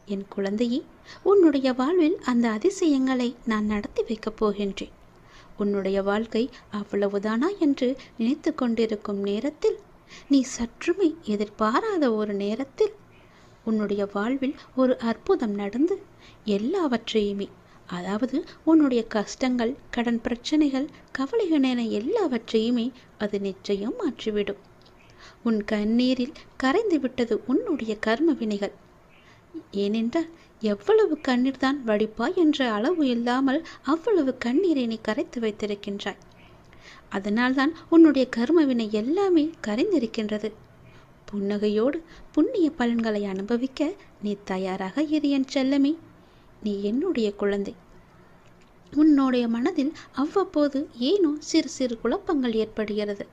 என் குழந்தையே, உன்னுடைய வாழ்வில் அந்த அதிசயங்களை நான் நடத்தி வைக்கப் போகின்றேன். உன்னுடைய வாழ்க்கை அவ்வளவுதானா என்று நினைத்து கொண்டிருக்கும் நேரத்தில், நீ சற்றுமே எதிர்பாராத ஒரு நேரத்தில் உன்னுடைய வாழ்வில் ஒரு அற்புதம் நடந்து எல்லாவற்றையுமே, அதாவது உன்னுடைய கஷ்டங்கள், கடன் பிரச்சனைகள், கவலைகள் என எல்லாவற்றையுமே அது நிச்சயம் மாற்றிவிடும். உன் கண்ணீரில் கரைந்து விட்டது உன்னுடைய கர்ம வினைகள். ஏனென்றால் எவ்வளவு கண்ணீர் தான் வடிப்பாய் என்ற அளவு இல்லாமல் அவ்வளவு கண்ணீரை நீ கரைத்து வைத்திருக்கின்றாய். அதனால்தான் உன்னுடைய கர்மவினை எல்லாமே கரைந்திருக்கின்றது. புன்னகையோடு புண்ணிய பலன்களை அனுபவிக்க நீ தயாராக இரு என் செல்லமே. நீ என்னுடைய குழந்தை. உன்னுடைய மனதில் அவ்வப்போது ஏனோ சிறு சிறு குழப்பங்கள் ஏற்படுகிறது.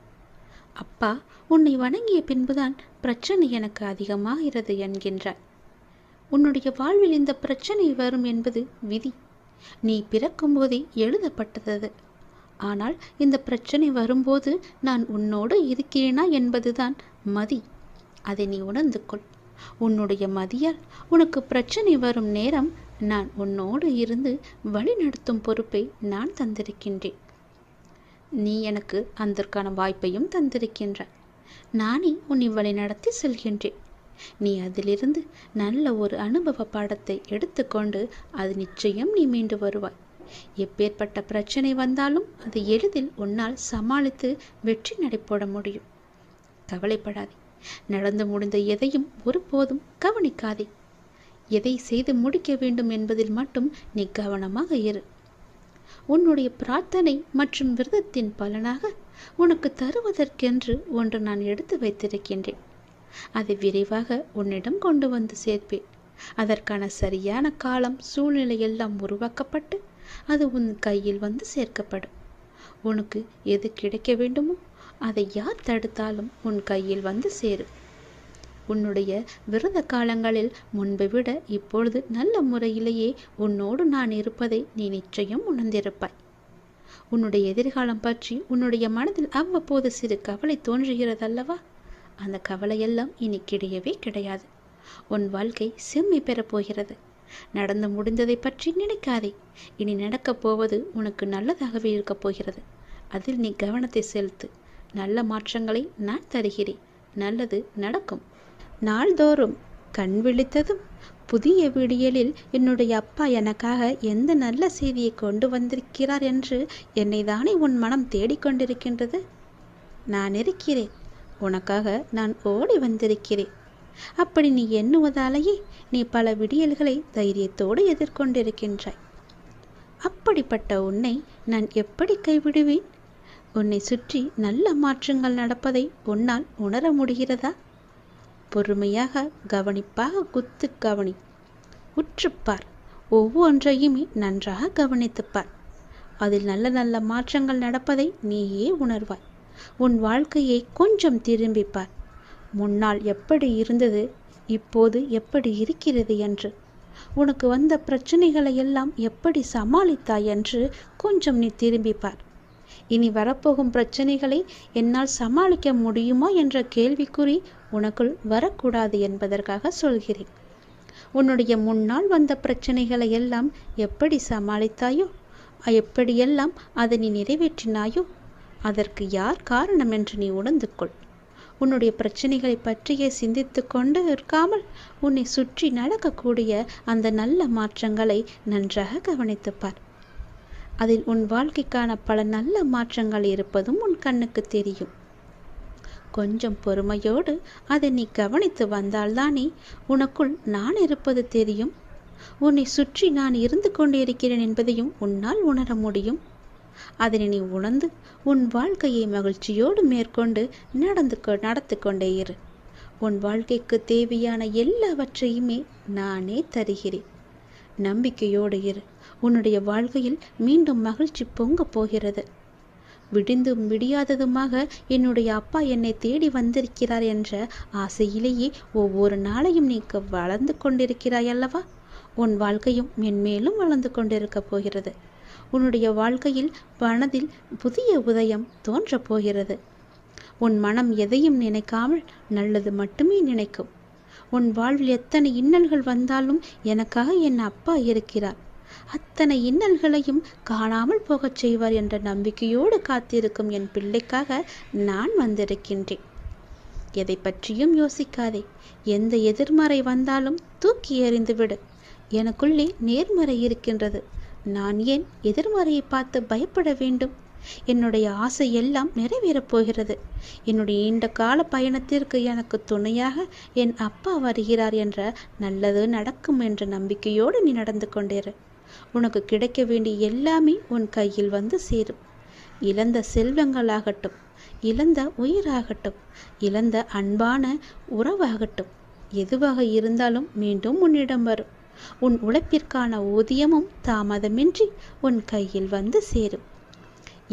அப்பா, உன்னை வணங்கிய பின்புதான் பிரச்சனை எனக்கு அதிகமாகிறது என்கின்றாய். உன்னுடைய வாழ்வில் இந்த பிரச்சனை வரும் என்பது விதி. நீ பிறக்கும் போதே எழுதப்பட்டது. ஆனால் இந்த பிரச்சனை வரும்போது நான் உன்னோடு இருக்கிறேனா என்பதுதான் மதி. அதை நீ உணர்ந்து கொள். உன்னுடைய மதியால் உனக்கு பிரச்சனை வரும் நேரம் நான் உன்னோடு இருந்து வழி நடத்தும் பொறுப்பை நான் தந்திருக்கின்றேன். நீ எனக்கு அதற்கான வாய்ப்பையும் தந்திருக்கின்றாய். நானே உன்னை வழி நடத்தி செல்கின்றேன். நீ அதிலிருந்து நல்ல ஒரு அனுபவ பாடத்தை எடுத்துக்கொண்டு அது நிச்சயம் நீ மீண்டு வருவாய். எப்பேற்பட்ட பிரச்சனை வந்தாலும் அதை எளிதில் உன்னால் சமாளித்து வெற்றி நடைபோட முடியும். கவலைப்படாதே. நடந்து முடிந்த எதையும் ஒருபோதும் கவனிக்காதே. எதை செய்து முடிக்க வேண்டும் என்பதில் மட்டும் நீ கவனமாக இரு. உன்னுடைய பிரார்த்தனை மற்றும் விரதத்தின் பலனாக உனக்கு தருவதற்கென்று ஒன்று நான் எடுத்து வைத்திருக்கின்றேன். அதை விரைவாக உன்னிடம் கொண்டு வந்து சேர்ப்பேன். அதற்கான சரியான காலம், சூழ்நிலை எல்லாம் உருவாக்கப்பட்டு அது உன் கையில் வந்து சேர்க்கப்படும். உனக்கு எது கிடைக்க வேண்டுமோ அதை யார் தடுத்தாலும் உன் கையில் வந்து சேரும். உன்னுடைய விரத காலங்களில் முன்பை விட இப்பொழுது நல்ல முறையிலேயே உன்னோடு நான் இருப்பதை நீ நிச்சயம் உணர்ந்திருப்பாய். உன்னுடைய எதிர்காலம் பற்றி உன்னுடைய மனதில் அவ்வப்போது சிறு கவலை தோன்றுகிறதல்லவா? அந்த கவலையெல்லாம் இனி கிடையவே கிடையாது. உன் வாழ்க்கை செம்மை பெறப்போகிறது. நடந்து முடிந்ததை பற்றி நினைக்காதே. இனி நடக்கப் போவது உனக்கு நல்லதாகவே இருக்கப் போகிறது. அதில் நீ கவனத்தை செலுத்து. நல்ல மாற்றங்களை நான் தருகிறேன். நல்லது நடக்கும். நாள்தோறும் கண் விழித்ததும் புதிய விடியலில் என்னுடைய அப்பா எனக்காக எந்த நல்ல செய்தியை கொண்டு வந்திருக்கிறார் என்று என்னை தானே உன் மனம் தேடிக்கொண்டிருக்கின்றது. நான் இருக்கிறேன். உனக்காக நான் ஓடி வந்திருக்கிறேன். அப்படி நீ எண்ணுவதாலேயே நீ பல விடியல்களை தைரியத்தோடு எதிர்கொண்டிருக்கின்றாய். அப்படிப்பட்ட உன்னை நான் எப்படி கைவிடுவேன்? உன்னை சுற்றி நல்ல மாற்றங்கள் நடப்பதை உன்னால் உணர முடிகிறதா? பொறுமையாக கவனிப்பாக கவனி. உற்றுப்பார். ஒவ்வொன்றையுமே நன்றாக கவனித்துப்பார். அதில் நல்ல நல்ல மாற்றங்கள் நடப்பதை நீயே உணர்வாய். உன் வாழ்க்கையை கொஞ்சம் திரும்பிப்பார். முன்னால் எப்படி இருந்தது, இப்போது எப்படி இருக்கிறது என்று, உனக்கு வந்த பிரச்சனைகளை எல்லாம் எப்படி சமாளித்தாய் என்று கொஞ்சம் நீ திரும்பிப்பார். இனி வரப்போகும் பிரச்சனைகளை என்னால் சமாளிக்க முடியுமா என்ற கேள்விக்குறி உனக்குள் வரக்கூடாது என்பதற்காக சொல்கிறேன். உன்னுடைய முன்னால் வந்த பிரச்சனைகளை எல்லாம் எப்படி சமாளித்தாயோ, எப்படியெல்லாம் அதை நீ நிறைவேற்றினாயோ, அதற்கு யார் காரணம் என்று நீ உணர்ந்து கொள். உன்னுடைய பிரச்சனைகளை பற்றியே சிந்தித்து கொண்டு இருக்காமல் உன்னை சுற்றி நடக்கக்கூடிய அந்த நல்ல மாற்றங்களை நன்றாக கவனித்துப்பார். அதில் உன் வாழ்க்கைக்கான பல நல்ல மாற்றங்கள் இருப்பதும் உன் கண்ணுக்கு தெரியும். கொஞ்சம் பொறுமையோடு அதை நீ கவனித்து வந்தால்தானே உனக்குள் நான் இருப்பது தெரியும். உன்னை சுற்றி நான் இருந்து கொண்டிருக்கிறேன் என்பதையும் உன்னால் உணர முடியும். அதனை நீ உணர்ந்து உன் வாழ்க்கையை மகிழ்ச்சியோடு மேற்கொண்டு நடத்து கொண்டே இரு. உன் வாழ்க்கைக்கு தேவையான எல்லாவற்றையுமே நானே தருகிறேன். நம்பிக்கையோடு இரு. உன்னுடைய வாழ்க்கையில் மீண்டும் மகிழ்ச்சி பொங்கப் போகிறது. விடிந்தும் விடியாததுமாக என்னுடைய அப்பா என்னை தேடி வந்திருக்கிறார் என்ற ஆசையிலேயே ஒவ்வொரு நாளையும் நீ வளர்ந்து கொண்டிருக்கிறாய் அல்லவா? உன் வாழ்க்கையும் மென்மேலும் வளர்ந்து கொண்டிருக்க போகிறது. உன்னுடைய வாழ்க்கையில் மனதில் புதிய உதயம் தோன்றப் போகிறது. உன் மனம் எதையும் நினைக்காமல் நல்லது மட்டுமே நினைக்கும். உன் வாழ்வில் எத்தனை இன்னல்கள் வந்தாலும் எனக்காக என் அப்பா இருக்கிறார், அத்தனை இன்னல்களையும் காணாமல் போகச் செய்வார் என்ற நம்பிக்கையோடு காத்திருக்கும் என் பிள்ளைக்காக நான் வந்திருக்கின்றேன். எதை பற்றியும் யோசிக்காதே. எந்த எதிர்மறை வந்தாலும் தூக்கி எறிந்துவிடு. எனக்குள்ளே நேர்மறை இருக்கின்றது. நான் ஏன் எதிர்மறையை பார்த்து பயப்பட வேண்டும்? என்னுடைய ஆசை எல்லாம் நிறைவேறப் போகிறது. என்னுடைய நீண்ட கால பயணத்திற்கு எனக்கு துணையாக என் அப்பா வருகிறார் என்ற நல்லது நடக்கும் என்ற நம்பிக்கையோடு நீ நடந்து கொண்டிரு. உனக்கு கிடைக்க வேண்டிய எல்லாமே உன் கையில் வந்து சேரும். இழந்த செல்வங்களாகட்டும், இழந்த உயிராகட்டும், இழந்த அன்பான உறவாகட்டும், எதுவாக இருந்தாலும் மீண்டும் உன்னிடம் வரும். உன் உழைப்பிற்கான ஊதியமும் தாமதமின்றி உன் கையில் வந்து சேரும்.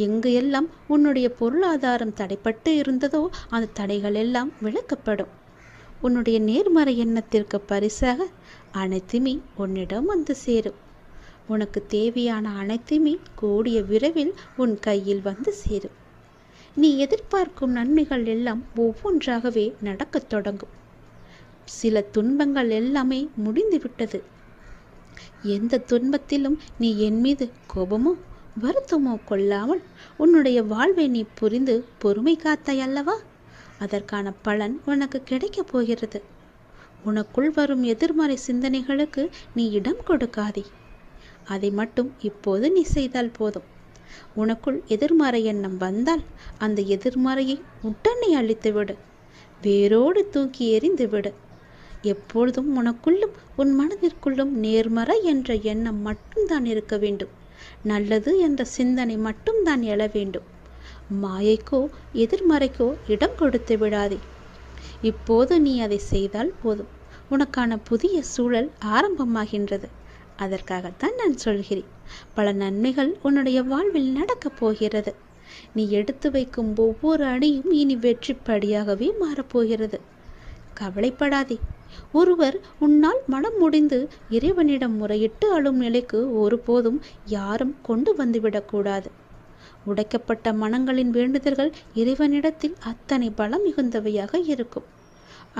எங்கு எல்லாம் உன்னுடைய பொருளாதாரம் தடைப்பட்டு இருந்ததோ அந்த தடைகள் எல்லாம் விலக்கப்படும். உன்னுடைய நேர்மறை எண்ணத்திற்கு பரிசாக அனைத்துமே உன்னிடம் வந்து சேரும். உனக்கு தேவையான அனைத்துமே கூடிய விரைவில் உன் கையில் வந்து சேரும். நீ எதிர்பார்க்கும் நன்மைகள் எல்லாம் ஒவ்வொன்றாகவே நடக்கத் தொடங்கும். சில துன்பங்கள் எல்லாமே முடிந்துவிட்டது. எந்த துன்பத்திலும் நீ என் மீது கோபமோ வருத்தமோ கொள்ளாமல் உன்னுடைய வாழ்வை நீ புரிந்து பொறுமை காத்தாய் அல்லவா? அதற்கான பலன் உனக்கு கிடைக்கப் போகிறது. உனக்குள் வரும் எதிர்மறை சிந்தனைகளுக்கு நீ இடம் கொடுக்காதே. அதை மட்டும் இப்போது நீ செய்தால் போதும். உனக்குள் எதிர்மறை எண்ணம் வந்தால் அந்த எதிர்மறையை உடனே அழித்துவிடு, வேரோடு தூக்கி எறிந்து விடு. எப்பொழுதும் உனக்குள்ளும் உன் மனதிற்குள்ளும் நேர்மறை என்ற எண்ணம் மட்டும்தான் இருக்க வேண்டும். நல்லது என்ற சிந்தனை மட்டும்தான் எழ வேண்டும். மாயைக்கோ எதிர்மறைக்கோ இடம் கொடுத்து விடாதே. இப்போது நீ அதை செய்தால் போதும். உனக்கான புதிய சூழல் ஆரம்பமாகின்றது. அதற்காகத்தான் நான் சொல்கிறேன். பல நன்மைகள் உன்னுடைய வாழ்வில் நடக்கப் போகிறது. நீ எடுத்து வைக்கும் ஒவ்வொரு அடியும் இனி வெற்றிப்படியாகவே மாறப்போகிறது. கவலைப்படாதே. ஒருவர் உன்னால் மனம் முடிந்து இறைவனிடம் முறையிட்டு அழும் நிலைக்கு ஒருபோதும் யாரும் கொண்டு வந்துவிடக்கூடாது. உடைக்கப்பட்ட மனங்களின் வேண்டுதல்கள் இறைவனிடத்தில் அத்தனை பலம் மிகுந்தவையாக இருக்கும்.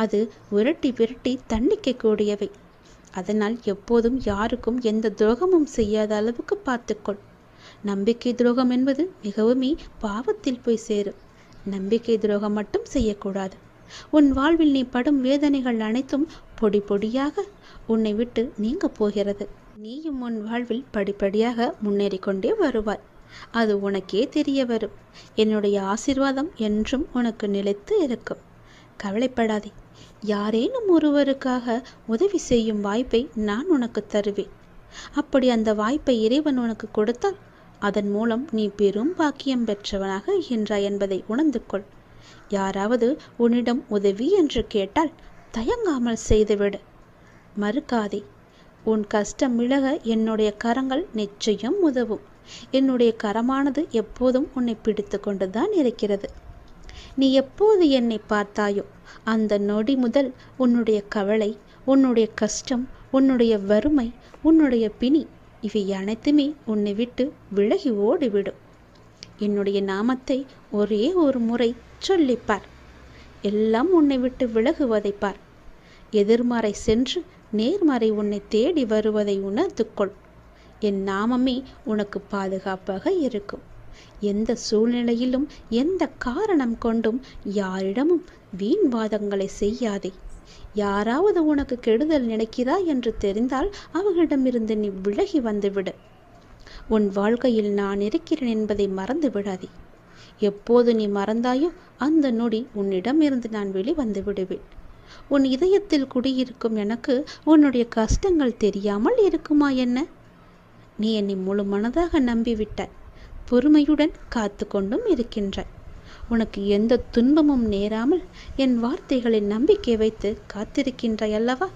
அது விரட்டி விரட்டி தண்டிக்கக்கூடியவை. அதனால் எப்போதும் யாருக்கும் எந்த துரோகமும் செய்யாத அளவுக்கு பார்த்துக்கொள். நம்பிக்கை துரோகம் என்பது மிகவுமே பாவத்தில் போய் சேரும். நம்பிக்கை துரோகம் மட்டும் செய்யக்கூடாது. உன் வாழ்வில் நீ படும் வேதனைகள் அனைத்தும் பொடி பொடியாக உன்னை விட்டு நீங்க போகிறது. நீயும் உன் வாழ்வில் படிப்படியாக முன்னேறி கொண்டே வருவாய். அது உனக்கே தெரிய வரும். என்னுடைய ஆசீர்வாதம் என்றும் உனக்கு நிலைத்து இருக்கும். கவலைப்படாதே. யாரேனும் ஒருவருக்காக உதவி செய்யும் வாய்ப்பை நான் உனக்கு தருவேன். அப்படி அந்த வாய்ப்பை இறைவன் உனக்கு கொடுத்தால் அதன் மூலம் நீ பெரும் பாக்கியம் பெற்றவனாக இருக்கின்றாய் என்பதை உணர்ந்து கொள். யாராவது உன்னிடம் உதவி என்று கேட்டால் தயங்காமல் செய்துவிடு. மறுக்காதே. உன் கஷ்டம் விலக என்னுடைய கரங்கள் நிச்சயம் உதவும். என்னுடைய கரமானது எப்போதும் உன்னை பிடித்து கொண்டுதான் இருக்கிறது. நீ எப்போது என்னை பார்த்தாயோ அந்த நொடி முதல் உன்னுடைய கவலை, உன்னுடைய கஷ்டம், உன்னுடைய வறுமை, உன்னுடைய பிணி இவை அனைத்துமே உன்னை விட்டு விலகி ஓடிவிடும். என்னுடைய நாமத்தை ஒரே ஒரு முறை சொல்லிப்பார். எல்லாம் உன்னை விட்டு விலகுவதை பார். எதிர்மறை சென்று நேர்மறை உன்னை தேடி வருவதை உணர்ந்து கொள். என் நாமமே உனக்கு பாதுகாப்பாக இருக்கும். எந்த சூழ்நிலையிலும் எந்த காரணம் கொண்டும் யாரிடமும் வீண் வாதங்களை செய்யாதே. யாராவது உனக்கு கெடுதல் நினைக்கிறா என்று தெரிந்தால் அவர்களிடமிருந்து நீ விலகி வந்துவிடு. உன் வாழ்க்கையில் நான் இருக்கிறேன் என்பதை மறந்து விடாதே. எப்போது நீ மறந்தாயோ அந்த நொடி உன்னிடமிருந்து நான் வெளிவந்து விடுவேன். உன் இதயத்தில் குடியிருக்கும் எனக்கு உன்னுடைய கஷ்டங்கள் தெரியாமல் இருக்குமா என்ன? நீ என்னை முழு மனதாக நம்பிவிட்டாய். பொறுமையுடன் காத்து கொண்டும் இருக்கின்றாய். உனக்கு எந்த துன்பமும் நேராமல் என் வார்த்தைகளில் நம்பிக்கை வைத்து காத்திருக்கின்றாய் அல்லவா?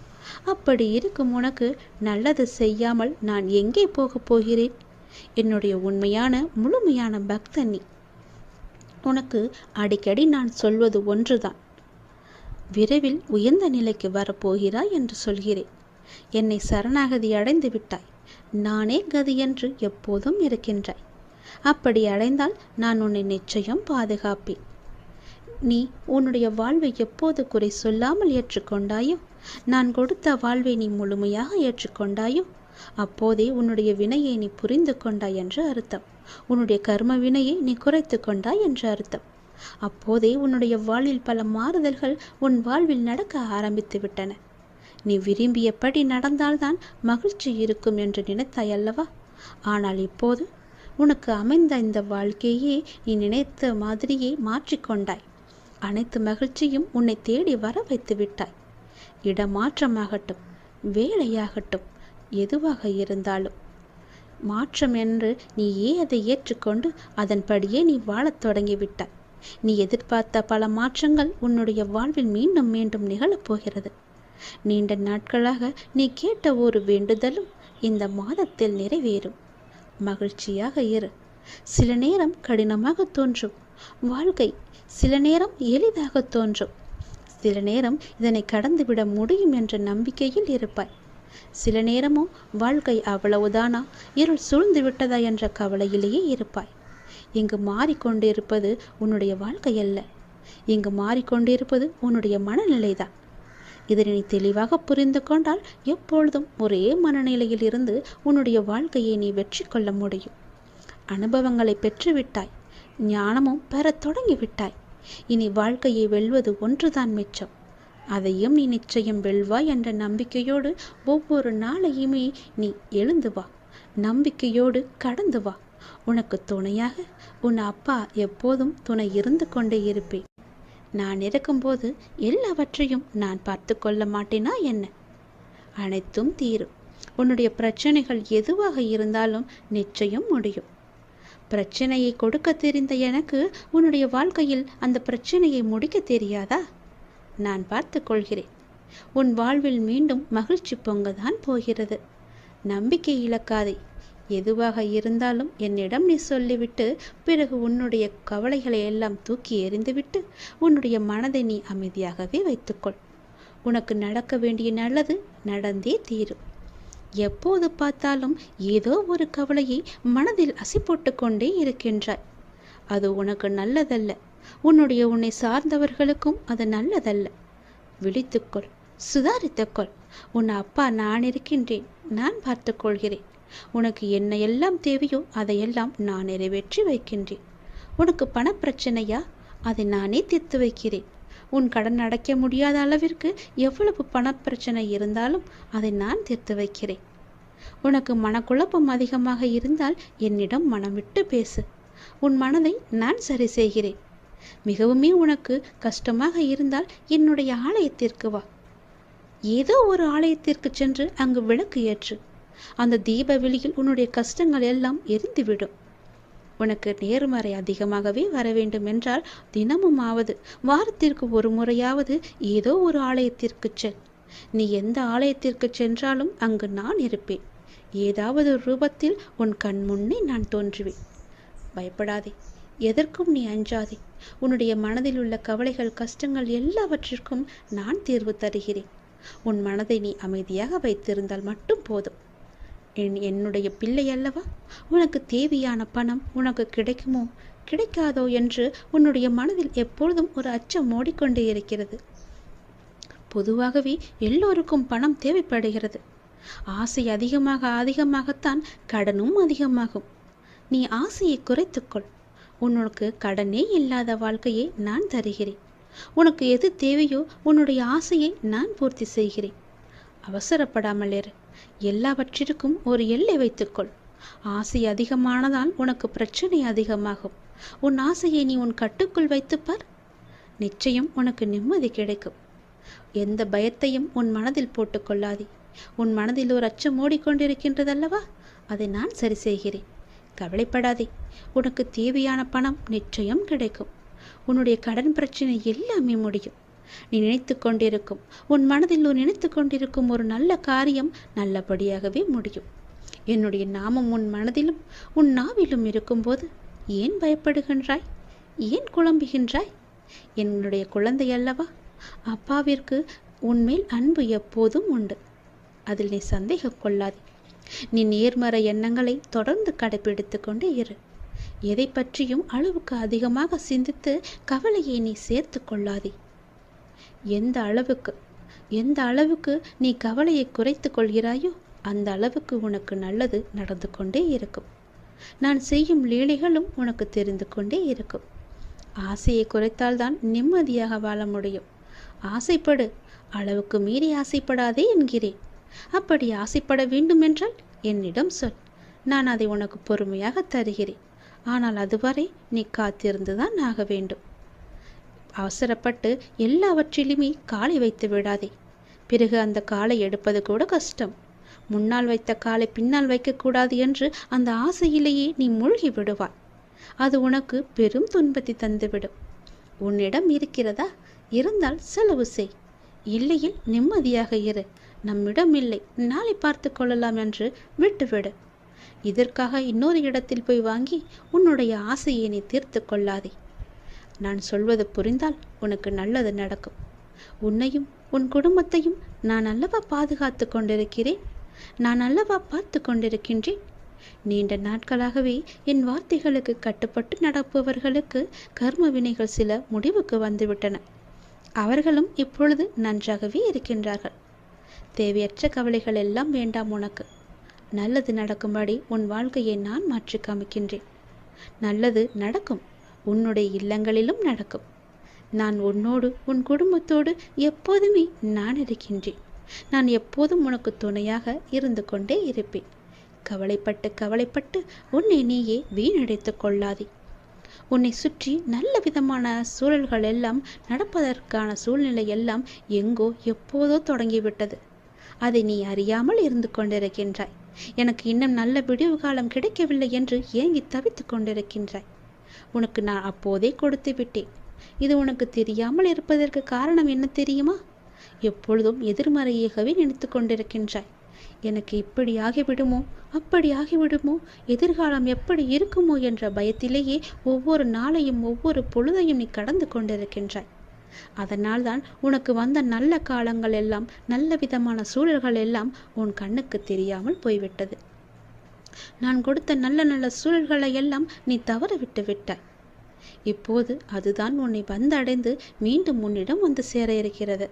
அப்படி இருக்கும் உனக்கு நல்லது செய்யாமல் நான் எங்கே போகப் போகிறேன்? என்னுடைய உண்மையான முழுமையான பக்தன் நீ. உனக்கு அடிக்கடி நான் சொல்வது ஒன்றுதான். விரைவில் உயர்ந்த நிலைக்கு வரப்போகிறாய் என்று சொல்கிறேன். என்னை சரணாகதி அடைந்து விட்டாய். நானே கதி என்று எப்போதும் இருக்கின்றாய். அப்படி அடைந்தால் நான் உன்னை நிச்சயம் பாதுகாப்பேன். நீ உன்னுடைய வாழ்வை எப்போது குறை சொல்லாமல் ஏற்றுக்கொண்டாயோ நான் கொடுத்த வாழ்வை நீ முழுமையாக ஏற்றுக்கொண்டாயோ அப்போதே உன்னுடைய வினையை நீ புரிந்து கொண்டாய் என்று அர்த்தம். உன்னுடைய கர்ம வினையை நீ குறைத்து கொண்டாய் என்று அர்த்தம். அப்போதே உன்னுடைய வாழ்வில் பல மாறுதல்கள் உன் வாழ்வில் நடக்க ஆரம்பித்து விட்டன. நீ விரும்பியபடி நடந்தால்தான் மகிழ்ச்சி இருக்கும் என்று நினைத்தாய் அல்லவா? ஆனால் இப்போது உனக்கு அமைந்த இந்த வாழ்க்கையே நீ நினைத்த மாதிரியே மாற்றிக்கொண்டாய். அனைத்து மகிழ்ச்சியும் உன்னை தேடி வர வைத்து விட்டாய். இடமாற்றமாகட்டும், வேலையாகட்டும், எதுவாக இருந்தாலும் மாற்றம் என்று நீயே அதை ஏற்றுக்கொண்டு அதன்படியே நீ வாழத் தொடங்கிவிட்டாய். நீ எதிர்பார்த்த பல மாற்றங்கள் உன்னுடைய வாழ்வில் மீண்டும் மீண்டும் நிகழப்போகிறது. நீண்ட நாட்களாக நீ கேட்ட ஒரு வேண்டுதலும் இந்த மாதத்தில் நிறைவேறும். மகிழ்ச்சியாக இரு. சில நேரம் கடினமாக தோன்றும் வாழ்க்கை, சில நேரம் எளிதாக தோன்றும். சில நேரம் இதனை கடந்துவிட முடியும் என்ற நம்பிக்கையில் இருப்பாய். சில நேரமோ வாழ்க்கை அவ்வளவுதானா, இருள் சூழ்ந்து விட்டதா என்ற கவலையிலேயே இருப்பாய். இங்கு மாறிக்கொண்டிருப்பது உன்னுடைய வாழ்க்கை அல்ல, இங்கு மாறிக்கொண்டிருப்பது உன்னுடைய மனநிலைதான். இதனை நீ தெளிவாக புரிந்து கொண்டால் எப்பொழுதும் ஒரே மனநிலையில் இருந்து உன்னுடைய வாழ்க்கையை நீ வெற்றி கொள்ள முடியும். அனுபவங்களை பெற்றுவிட்டாய், ஞானமும் பெறத் தொடங்கிவிட்டாய். இனி வாழ்க்கையை வெல்வது ஒன்றுதான் மிச்சம். அதையும் நீ நிச்சயம் வெல்வாய் என்ற நம்பிக்கையோடு ஒவ்வொரு நாளையுமே நீ எழுந்து வா. நம்பிக்கையோடு கடந்து வா. உனக்கு துணையாக உன் அப்பா எப்போதும் துணை இருந்து கொண்டே இருப்பேன். நான் இருக்கும்போது எல்லாவற்றையும் நான் பார்த்து கொள்ள மாட்டேனா என்ன? அனைத்தும் தீரும். உன்னுடைய பிரச்சனைகள் எதுவாக இருந்தாலும் நிச்சயம் முடியும். பிரச்சனையை கொடுக்க தெரிந்த எனக்கு உன்னுடைய வாழ்க்கையில் அந்த பிரச்சனையை முடிக்க தெரியாதா? நான் பார்த்து கொள்கிறேன். உன் வாழ்வில் மீண்டும் மகிழ்ச்சி பொங்கதான் போகிறது. நம்பிக்கை இழக்காதே. எதுவாக இருந்தாலும் என்னிடம் நீ சொல்லிவிட்டு பிறகு உன்னுடைய கவலைகளை எல்லாம் தூக்கி எறிந்துவிட்டு உன்னுடைய மனதை நீ அமைதியாகவே வைத்துக்கொள். உனக்கு நடக்க வேண்டிய நல்லது நடந்தே தீரும். எப்போது பார்த்தாலும் ஏதோ ஒரு கவலையை மனதில் அசை போட்டு கொண்டே இருக்கின்றாய். அது உனக்கு நல்லதல்ல. உன்னை சார்ந்தவர்களுக்கும் அது நல்லதல்ல. விழித்துக்கொள், சுதாரித்துக்கொள். உன் அப்பா நான் இருக்கின்றேன். நான் பார்த்து கொள்கிறேன். உனக்கு என்ன எல்லாம் தேவையோ அதையெல்லாம் நான் நிறைவேற்றி வைக்கின்றேன். உனக்கு பணப்பிரச்சனையா? அதை நானே தீர்த்து வைக்கிறேன். உன் கடன் அடைக்க முடியாத அளவிற்கு எவ்வளவு பணப்பிரச்சனை இருந்தாலும் அதை நான் தீர்த்து வைக்கிறேன். உனக்கு மனக்குழப்பம் அதிகமாக இருந்தால் என்னிடம் மனம் விட்டு பேசு. உன் மனதை நான் சரி செய்கிறேன். மிகவுமே உனக்கு கஷ்டமாக இருந்தால் என்னுடைய ஆலயத்திற்கு வா. ஏதோ ஒரு ஆலயத்திற்கு சென்று அங்கு விளக்கு ஏற்று. அந்த தீப வெளியில் உன்னுடைய கஷ்டங்கள் எல்லாம் எரிந்துவிடும். உனக்கு நேர்மறை அதிகமாகவே வர வேண்டும் என்றால் தினமும் ஆவது வாரத்திற்கு ஒரு முறையாவது ஏதோ ஒரு ஆலயத்திற்கு செல். நீ எந்த ஆலயத்திற்கு சென்றாலும் அங்கு நான் இருப்பேன். ஏதாவது ஒரு ரூபத்தில் உன் கண் முன்னே நான் தோன்றுவேன். பயப்படாதே, எதற்கும் நீ அஞ்சாதே. உன்னுடைய மனதில் உள்ள கவலைகள், கஷ்டங்கள் எல்லாவற்றிற்கும் நான் தீர்வு தருகிறேன். உன் மனதை நீ அமைதியாக வைத்திருந்தால் மட்டும் போதும். என்னுடைய பிள்ளை அல்லவா? உனக்கு தேவையான பணம் உனக்கு கிடைக்குமோ கிடைக்காதோ என்று உன்னுடைய மனதில் எப்பொழுதும் ஒரு அச்சம் ஓடிக்கொண்டே இருக்கிறது. பொதுவாகவே எல்லோருக்கும் பணம் தேவைப்படுகிறது. ஆசை அதிகமாகத்தான் கடனும் அதிகமாகும். நீ ஆசையை குறைத்துக்கொள். உனக்கு கடனே இல்லாத வாழ்க்கையை நான் தருகிறேன். உனக்கு எது தேவையோ உன்னுடைய ஆசையை நான் பூர்த்தி செய்கிறேன். அவசரப்படாமல் இரு. எல்லாவற்றிற்கும் ஒரு எல்லை வைத்துக்கொள். ஆசை அதிகமானதால் உனக்கு பிரச்சனை அதிகமாகும். உன் ஆசையை நீ உன் கட்டுக்குள் வைத்துப்பார். நிச்சயம் உனக்கு நிம்மதி கிடைக்கும். எந்த பயத்தையும் உன் மனதில் போட்டுக்கொள்ளாதே. உன் மனதில் ஒரு அச்சம் ஓடிக்கொண்டிருக்கின்றதல்லவா? அதை நான் சரி செய்கிறேன். கவலைப்படாதே. உனக்கு தேவையான பணம் நிச்சயம் கிடைக்கும். உன்னுடைய கடன் பிரச்சனை எல்லாமே முடியும். நீ நினைத்து கொண்டிருக்கும் உன் மனதில் நினைத்து கொண்டிருக்கும் ஒரு நல்ல காரியம் நல்லபடியாகவே முடியும். என்னுடைய நாமம் உன் மனதிலும் உன் நாவிலும் இருக்கும்போது ஏன் பயப்படுகின்றாய்? ஏன் குழம்புகின்றாய்? என்னுடைய குழந்தை அல்லவா? அப்பாவிற்கு உன்மேல் அன்பு எப்போதும் உண்டு. அதில் நீ சந்தேகம் கொள்ளாதே. நீ நேர்மறை எண்ணங்களை தொடர்ந்து கடைபிடித்து கொண்டே இரு. எதை பற்றியும் அளவுக்கு அதிகமாக சிந்தித்து கவலையை நீ சேர்த்து கொள்ளாதே. எந்த அளவுக்கு எந்த அளவுக்கு நீ கவலையை குறைத்து கொள்கிறாயோ அந்த அளவுக்கு உனக்கு நல்லது நடந்து கொண்டே இருக்கும். நான் செய்யும் லீலைகளும் உனக்கு தெரிந்து கொண்டே இருக்கும். ஆசையை குறைத்தால்தான் நிம்மதியாக வாழ முடியும். ஆசைப்படு, அளவுக்கு மீறி ஆசைப்படாதே என்கிறேன். அப்படி ஆசைப்பட வேண்டுமென்றால் என்னிடம் சொல், நான் அதை உனக்கு பொறுமையாக தருகிறேன். ஆனால் அதுவரை நீ காத்திருந்துதான் ஆக வேண்டும். அவசரப்பட்டு எல்லாவற்றிலுமே காலை வைத்து விடாதே. பிறகு அந்த காலை எடுப்பது கூட கஷ்டம். முன்னால் வைத்த காலை பின்னால் வைக்கக்கூடாது என்று அந்த ஆசையிலேயே நீ மூழ்கி விடுவாய். அது உனக்கு பெரும் துன்பத்தை தந்துவிடும். உன்னிடம் இருக்கிறதா? இருந்தால் செலவு செய். இல்லையில் நிம்மதியாக இரு. நம்மிடம் இல்லை, நாளை பார்த்து கொள்ளலாம் என்று விட்டுவிடு. இதற்காக இன்னொரு இடத்தில் போய் வாங்கி உன்னுடைய ஆசையை நீ தீர்த்து கொள்ளாதே. நான் சொல்வது புரிந்தால் உனக்கு நல்லது நடக்கும். உன்னையும் உன் குடும்பத்தையும் நான் அல்லவா பாதுகாத்து கொண்டிருக்கிறேன். நான் அல்லவா பார்த்து கொண்டிருக்கின்றேன். நீண்ட நாட்களாகவே என் வார்த்தைகளுக்கு கட்டுப்பட்டு நடப்பவர்களுக்கு கர்ம வினைகள் சில முடிவுக்கு வந்துவிட்டன. அவர்களும் இப்பொழுது நன்றாகவே இருக்கின்றார்கள். தேவையற்ற கவலைகள் எல்லாம் வேண்டாம் உனக்கு. நல்லது நடக்கும்படி உன் வாழ்க்கையை நான் மாற்றி காமிக்கின்றேன். நல்லது நடக்கும். உன்னுடைய இல்லங்களிலும் நடக்கும். நான் உன்னோடு உன் குடும்பத்தோடு எப்போதுமே நான் இருக்கின்றேன். நான் எப்போதும் உனக்கு துணையாக இருந்து கொண்டே இருப்பேன். கவலைப்பட்டு கவலைப்பட்டு உன்னை நீயே வீணடைத்து கொள்ளாதே. உன்னை சுற்றி நல்ல விதமான சூழல்கள் எல்லாம் நடப்பதற்கான சூழ்நிலை எல்லாம் எங்கோ எப்போதோ தொடங்கிவிட்டது. அதை நீ அறியாமல் இருந்து கொண்டிருக்கின்றாய். எனக்கு இன்னும் நல்ல விடிவு காலம் கிடைக்கவில்லை என்று ஏங்கி தவித்து கொண்டிருக்கின்றாய். உனக்கு நான் அப்போதே கொடுத்து விட்டேன். இது உனக்கு தெரியாமல் இருப்பதற்கு காரணம் என்ன தெரியுமா? எப்பொழுதும் எதிர்மறையாகவே நினைத்து கொண்டிருக்கின்றாய். எனக்கு இப்படி ஆகிவிடுமோ, அப்படி ஆகிவிடுமோ, எதிர்காலம் எப்படி இருக்குமோ என்ற பயத்திலேயே ஒவ்வொரு நாளையும் ஒவ்வொரு பொழுதையும் நீ கடந்து கொண்டிருக்கின்றாய். அதனால்தான் உனக்கு வந்த நல்ல காலங்கள் எல்லாம், நல்ல விதமான சூழல்கள் எல்லாம் உன் கண்ணுக்கு தெரியாமல் போய்விட்டது. நான் கொடுத்த நல்ல நல்ல சூழல்களை எல்லாம் நீ தவற விட்டு விட்டாய். இப்போது அதுதான் உன்னை வந்தடைந்து மீண்டும் உன்னிடம் வந்து சேர இருக்கிறது.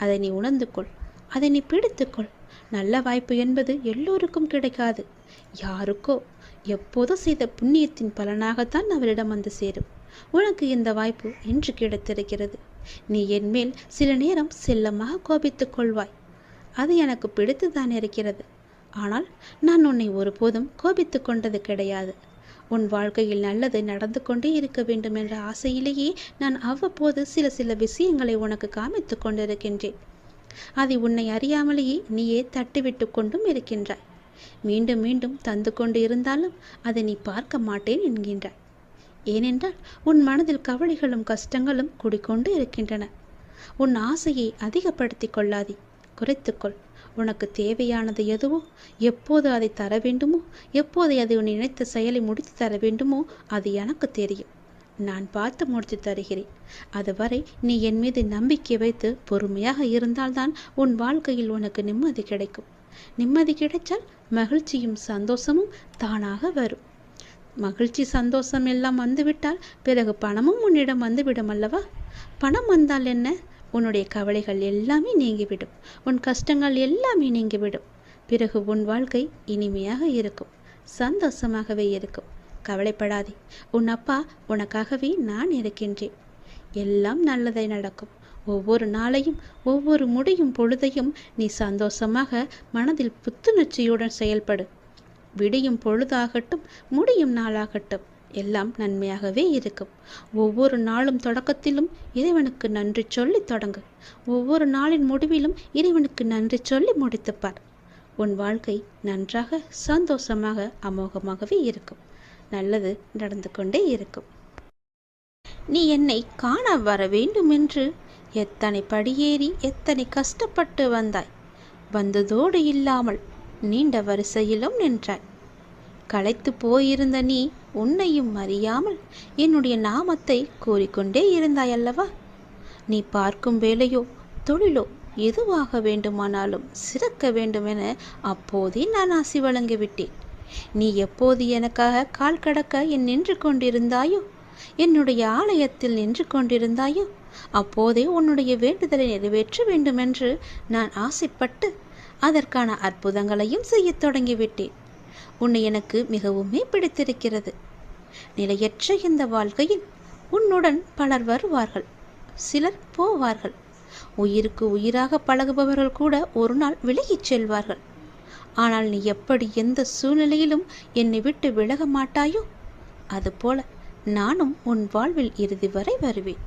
அதை நீ உணர்ந்து கொள். அதை நீ பிடித்துக்கொள். நல்ல வாய்ப்பு என்பது எல்லோருக்கும் கிடைக்காது. யாருக்கோ எப்போதோ செய்த புண்ணியத்தின் பலனாகத்தான் அவரிடம் வந்து சேரும். உனக்கு இந்த வாய்ப்பு இன்று கிடைத்திருக்கிறது. நீ என் மேல் சில நேரம் செல்லமாக கோபித்துக் கொள்வாய். அது எனக்கு பிடித்துதான் இருக்கிறது. ஆனால் நான் உன்னை ஒருபோதும் கோபித்து கொண்டது கிடையாது. உன் வாழ்க்கையில் நல்லது நடந்து கொண்டே இருக்க வேண்டும் என்ற ஆசையிலேயே நான் அவ்வப்போது சில விஷயங்களை உனக்கு காமித்து கொண்டிருக்கின்றேன். அதை உன்னை அறியாமலேயே நீயே தட்டிவிட்டு கொண்டும் இருக்கின்றாய். மீண்டும் மீண்டும் தந்து கொண்டு இருந்தாலும் அதை நீ பார்க்க மாட்டேன் என்கின்றாய். ஏனென்றால் உன் மனதில் கவலைகளும் கஷ்டங்களும் குடிக்கொண்டு இருக்கின்றன. உன் ஆசையை அதிகப்படுத்தி கொள்ளாதே, குறைத்துக்கொள். உனக்கு தேவையானது எதுவோ, எப்போது அதை தர வேண்டுமோ, எப்போது அதை உன் நினைத்த செயலை முடித்து தர வேண்டுமோ அது எனக்கு தெரியும். நான் பார்த்து முடித்து தருகிறேன். அதுவரை நீ என் மீது நம்பிக்கை வைத்து பொறுமையாக இருந்தால்தான் உன் வாழ்க்கையில் உனக்கு நிம்மதி கிடைக்கும். நிம்மதி கிடைத்தால் மகிழ்ச்சியும் சந்தோஷமும் தானாக வரும். மகிழ்ச்சி சந்தோஷம் எல்லாம் வந்துவிட்டால் பிறகு பணமும் உன்னிடம் வந்துவிடும் அல்லவா? பணம் வந்தால் என்ன? உன்னுடைய கவலைகள் எல்லாமே நீங்கிவிடும். உன் கஷ்டங்கள் எல்லாமே நீங்கிவிடும். பிறகு உன் வாழ்க்கை இனிமையாக இருக்கும், சந்தோஷமாகவே இருக்கும். கவலைப்படாதே. உன் அப்பா உனக்காகவே நான் இருக்கின்றேன். எல்லாம் நல்லதை நடக்கும். ஒவ்வொரு நாளையும் ஒவ்வொரு முடியும் பொழுதையும் நீ சந்தோஷமாக மனதில் புத்துணர்ச்சியுடன் செயல்படு. விடியும் பொழுதாகட்டும், முடியும் நாளாகட்டும், எல்லாம் நன்மையாகவே இருக்கும். ஒவ்வொரு நாளும் தொடக்கத்திலும் இறைவனுக்கு நன்றி சொல்லி தொடங்கு. ஒவ்வொரு நாளின் முடிவிலும் இறைவனுக்கு நன்றி சொல்லி முடித்துப்பார். உன் வாழ்க்கை நன்றாக சந்தோஷமாக அமோகமாகவே இருக்கும். நல்லது நடந்து கொண்டே இருக்கும். நீ என்னை காண வர வேண்டும் என்று எத்தனை படியேறி எத்தனை கஷ்டப்பட்டு வந்தாய். வந்ததோடு இல்லாமல் நீண்ட வரிசையிலும் நின்றாய். களைத்து போயிருந்த நீ உன்னையும் அறியாமல் என்னுடைய நாமத்தை கூறிக்கொண்டே இருந்தாய் அல்லவா? நீ பார்க்கும் வேலையோ தொழிலோ எதுவாக வேண்டுமானாலும் சிறக்க வேண்டுமென அப்போதே நான் ஆசி வழங்கிவிட்டேன். நீ எப்போது எனக்காக கால் கடக்க நின்று கொண்டிருந்தாயோ, என்னுடைய ஆலயத்தில் நின்று கொண்டிருந்தாயோ, அப்போதே உன்னுடைய வேண்டுதலை நிறைவேற்ற வேண்டுமென்று நான் ஆசைப்பட்டு அதற்கான அற்புதங்களையும் செய்யத் தொடங்கிவிட்டேன். உன்னை எனக்கு மிகவுமே பிடித்திருக்கிறது. நிலையற்ற இந்த வாழ்க்கையில் உன்னுடன் பலர் வருவார்கள், சிலர் போவார்கள். உயிருக்கு உயிராக பழகுபவர்கள் கூட ஒரு நாள் விலகிச் செல்வார்கள். ஆனால் நீ எப்படி எந்த சூழ்நிலையிலும் என்னை விட்டு விலக மாட்டாயோ, அதுபோல நானும் உன் வாழ்வில் இறுதி வரை வருவேன்.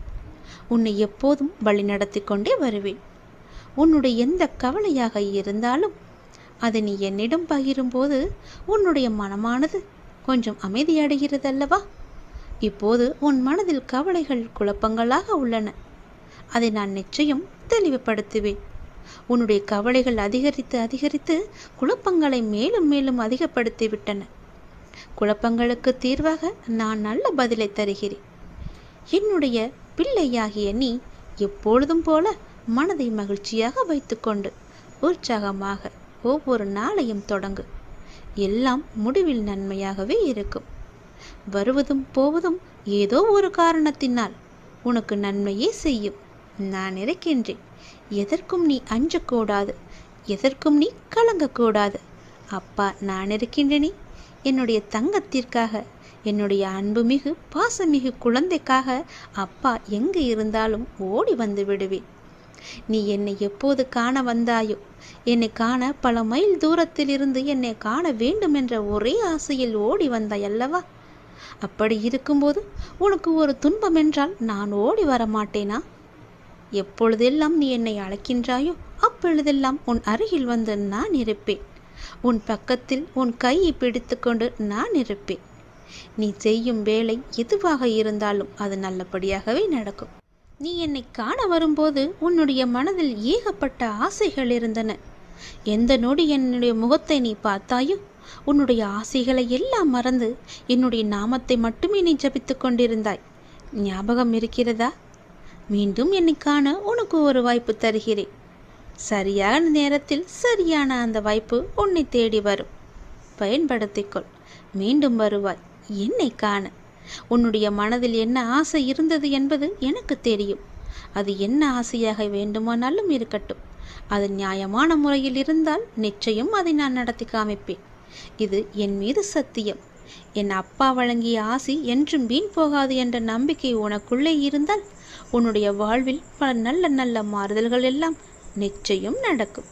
உன்னை எப்போதும் வழி நடத்தி கொண்டே வருவேன். உன்னுடைய எந்த கவலையாக இருந்தாலும் அதை நீ என்னிடம் பகிரும்போது உன்னுடைய மனமானது கொஞ்சம் அமைதியடைகிறதல்லவா? இப்போது உன் மனதில் கவலைகள் குழப்பங்களாக உள்ளன. அதை நான் நிச்சயம் தெளிவுபடுத்துவேன். உன்னுடைய கவலைகள் அதிகரித்து அதிகரித்து குழப்பங்களை மேலும் மேலும் அதிகப்படுத்திவிட்டன. குழப்பங்களுக்கு தீர்வாக நான் நல்ல பதிலை தருகிறேன். என்னுடைய பிள்ளையாகிய நீ எப்பொழுதும் போல மனதை மகிழ்ச்சியாக வைத்துக்கொண்டு உற்சாகமாக ஒவ்வொரு நாளையும் தொடங்கு. எல்லாம் முடிவில் நன்மையாகவே இருக்கும். வருவதும் போவதும் ஏதோ ஒரு காரணத்தினால் உனக்கு நன்மையே செய்யும். நான் இருக்கின்றேன். எதற்கும் நீ அஞ்சக்கூடாது, எதற்கும் நீ கலங்கக்கூடாது. அப்பா நான் இருக்கின்றேனே. என்னுடைய தங்கத்திற்காக, என்னுடைய அன்புமிகு பாசமிகு குழந்தைக்காக அப்பா எங்கு இருந்தாலும் ஓடி வந்து விடுவேன். நீ என்னை எப்போது காண வந்தாயோ, என்னை காண பல மைல் தூரத்தில் இருந்து என்னை காண வேண்டும் என்ற ஒரே ஆசையில் ஓடி வந்தாய் அல்லவா? அப்படி இருக்கும்போது உனக்கு ஒரு துன்பம் என்றால் நான் ஓடி வர மாட்டேனா? எப்பொழுதெல்லாம் நீ என்னை அழைக்கின்றாயோ அப்பொழுதெல்லாம் உன் அருகில் வந்து நான் இருப்பேன். உன் பக்கத்தில் உன் கையை பிடித்து கொண்டு நான் இருப்பேன். நீ செய்யும் வேலை எதுவாக இருந்தாலும் அது நல்லபடியாகவே நடக்கும். நீ என்னை காண வரும்போது உன்னுடைய மனதில் ஏகப்பட்ட ஆசைகள் இருந்தன. எந்த நொடி என்னுடைய முகத்தை நீ பார்த்தாயோ உன்னுடைய ஆசைகளை எல்லாம் மறந்து என்னுடைய நாமத்தை மட்டுமே நீ ஜபித்து கொண்டிருந்தாய். ஞாபகம் இருக்கிறதா? மீண்டும் என்னை காண உனக்கு ஒரு வாய்ப்பு தருகிறேன். சரியான நேரத்தில் சரியான அந்த வாய்ப்பு உன்னை தேடி வரும். பயன்படுத்திக்கொள். மீண்டும் வருவாய் என்னை காண. உன்னுடைய மனதில் என்ன ஆசை இருந்தது என்பது எனக்கு தெரியும். அது என்ன ஆசையாக வேண்டுமானாலும் இருக்கட்டும். அது நியாயமான முறையில் இருந்தால் நிச்சயம் அதை நான் நடத்தி காமிப்பேன். இது என் மீது சத்தியம். என் அப்பா வழங்கிய ஆசி என்றும் வீண் போகாது என்ற நம்பிக்கை உனக்குள்ளே இருந்தால் உன்னுடைய வாழ்வில் பல நல்ல நல்ல மாறுதல்கள் எல்லாம் நிச்சயம் நடக்கும்.